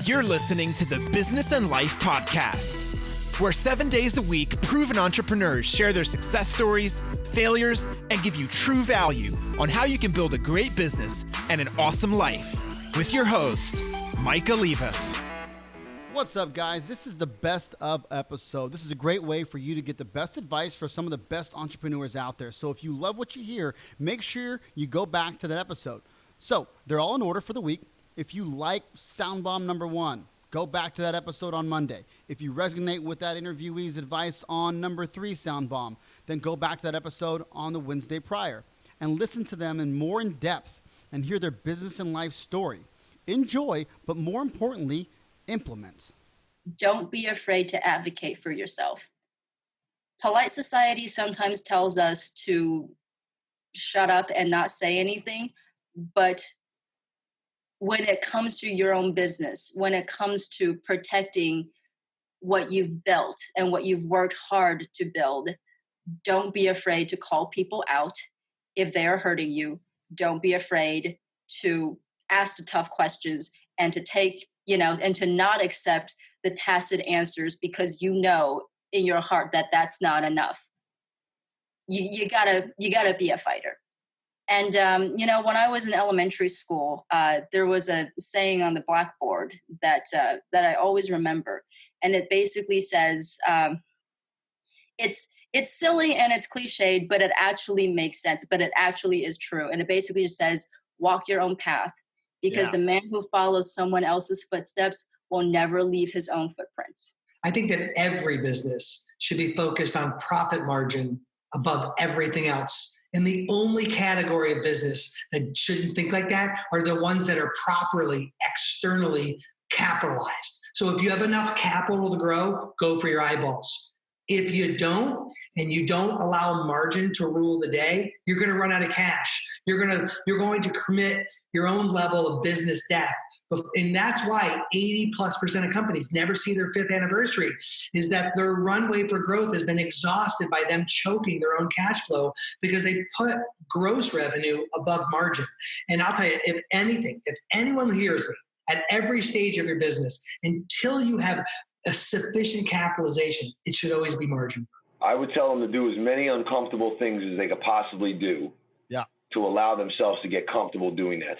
You're listening to the Business and Life Podcast, where 7 days a week, proven entrepreneurs share their success stories, failures, and give you true value on how you can build a great business and an awesome life. With your host, Mike Olivas. What's up, guys? This is the best of episode. This is a great way for you to get the best advice for some of the best entrepreneurs out there. So if you love what you hear, make sure you go back to that episode. So they're all in order for the week. If you like Soundbomb number 1, go back to that episode on Monday. If you resonate with that interviewee's advice on number 3 Soundbomb, then go back to that episode on the Wednesday prior and listen to them in depth and hear their business and life story. Enjoy, but more importantly, implement. Don't be afraid to advocate for yourself. Polite society sometimes tells us to shut up and not say anything, but when it comes to your own business, when it comes to protecting what you've built and what you've worked hard to build, don't be afraid to call people out if they are hurting you. Don't be afraid to ask the tough questions and to take, and to not accept the tacit answers because you know in your heart that that's not enough. You gotta be a fighter. And, when I was in elementary school, there was a saying on the blackboard that I always remember. And it basically says, it's silly and it's cliched, but it actually makes sense, but it actually is true. And it basically just says, walk your own path, because the man who follows someone else's footsteps will never leave his own footprints. I think that every business should be focused on profit margin above everything else. And the only category of business that shouldn't think like that are the ones that are properly externally capitalized. So if you have enough capital to grow, go for your eyeballs. If you don't, and you don't allow margin to rule the day, you're going to run out of cash. You're going to commit your own level of business death. And that's why 80+% of companies never see their 5th anniversary, is that their runway for growth has been exhausted by them choking their own cash flow because they put gross revenue above margin. And I'll tell you, if anyone hears me at every stage of your business, until you have a sufficient capitalization, it should always be margin. I would tell them to do as many uncomfortable things as they could possibly do to allow themselves to get comfortable doing that.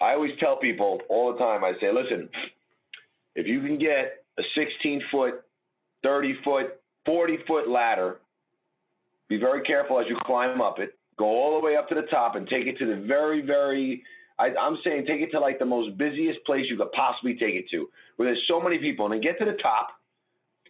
I always tell people all the time, I say, listen, if you can get a 16-foot, 30-foot, 40-foot ladder, be very careful as you climb up it, go all the way up to the top and take it to the very, very, I'm saying take it to like the most busiest place you could possibly take it to, where there's so many people, and then get to the top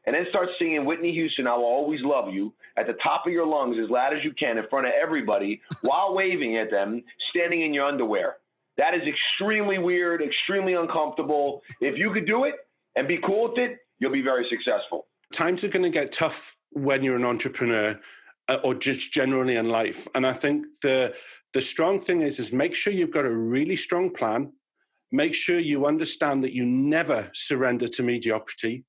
and then start singing Whitney Houston, I Will Always Love You, at the top of your lungs as loud as you can in front of everybody while waving at them, standing in your underwear. That is extremely weird, extremely uncomfortable. If you could do it and be cool with it, you'll be very successful. Times are going to get tough when you're an entrepreneur or just generally in life. And I think the strong thing is make sure you've got a really strong plan. Make sure you understand that you never surrender to mediocrity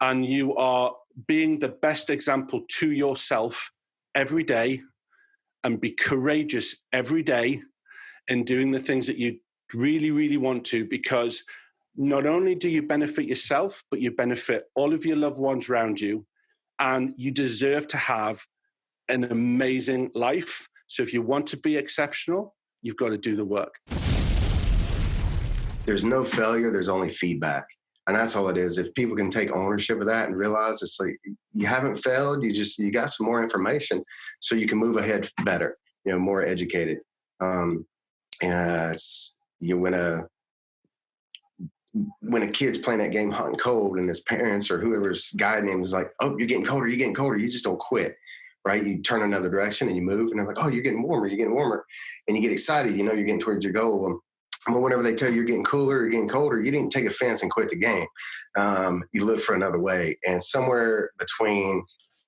and you are being the best example to yourself every day, and be courageous every day in doing the things that you really, really want to, because not only do you benefit yourself, but you benefit all of your loved ones around you, and you deserve to have an amazing life. So if you want to be exceptional, you've got to do the work. There's no failure, there's only feedback. And that's all it is. If people can take ownership of that and realize it's like, you haven't failed, you got some more information so you can move ahead better, more educated. And when a kid's playing that game hot and cold, and his parents or whoever's guiding him is like, oh, you're getting colder, you just don't quit, right? You turn another direction and you move, and they're like, oh, you're getting warmer, and you get excited, you're getting towards your goal. Well, whenever they tell you you're getting cooler, you're getting colder, you didn't take offense and quit the game. You look for another way, and somewhere between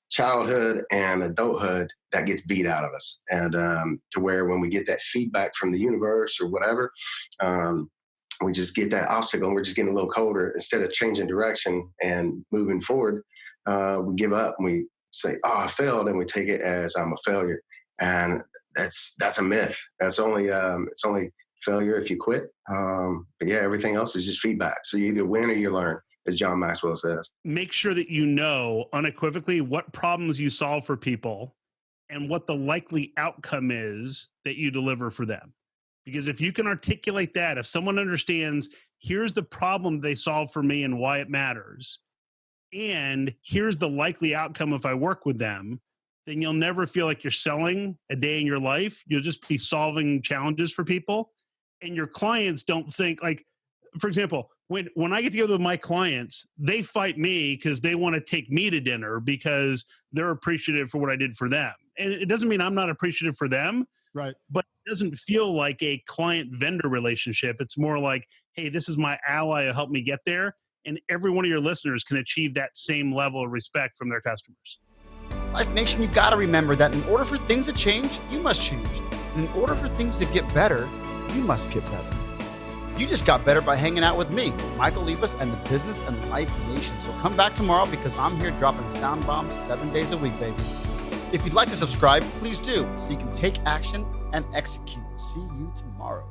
childhood and adulthood, that gets beat out of us. And to where when we get that feedback from the universe or whatever, we just get that obstacle and we're just getting a little colder. Instead of changing direction and moving forward, we give up and we say, oh, I failed. And we take it as I'm a failure. And that's a myth. That's only, it's only failure if you quit. But yeah, everything else is just feedback. So you either win or you learn, as John Maxwell says. Make sure that you know unequivocally what problems you solve for people and what the likely outcome is that you deliver for them. Because if you can articulate that, if someone understands, here's the problem they solve for me and why it matters, and here's the likely outcome if I work with them, then you'll never feel like you're selling a day in your life. You'll just be solving challenges for people. And your clients don't think, like, for example, when I get together with my clients, they fight me because they want to take me to dinner because they're appreciative for what I did for them. And it doesn't mean I'm not appreciative for them, right? But it doesn't feel like a client-vendor relationship. It's more like, hey, this is my ally who helped me get there. And every one of your listeners can achieve that same level of respect from their customers. Life Nation, you got to remember that in order for things to change, you must change. And in order for things to get better, you must get better. You just got better by hanging out with me, Michael Libas, and the Business and Life Nation. So come back tomorrow because I'm here dropping sound bombs 7 days a week, baby. If you'd like to subscribe, please do, so you can take action and execute. See you tomorrow.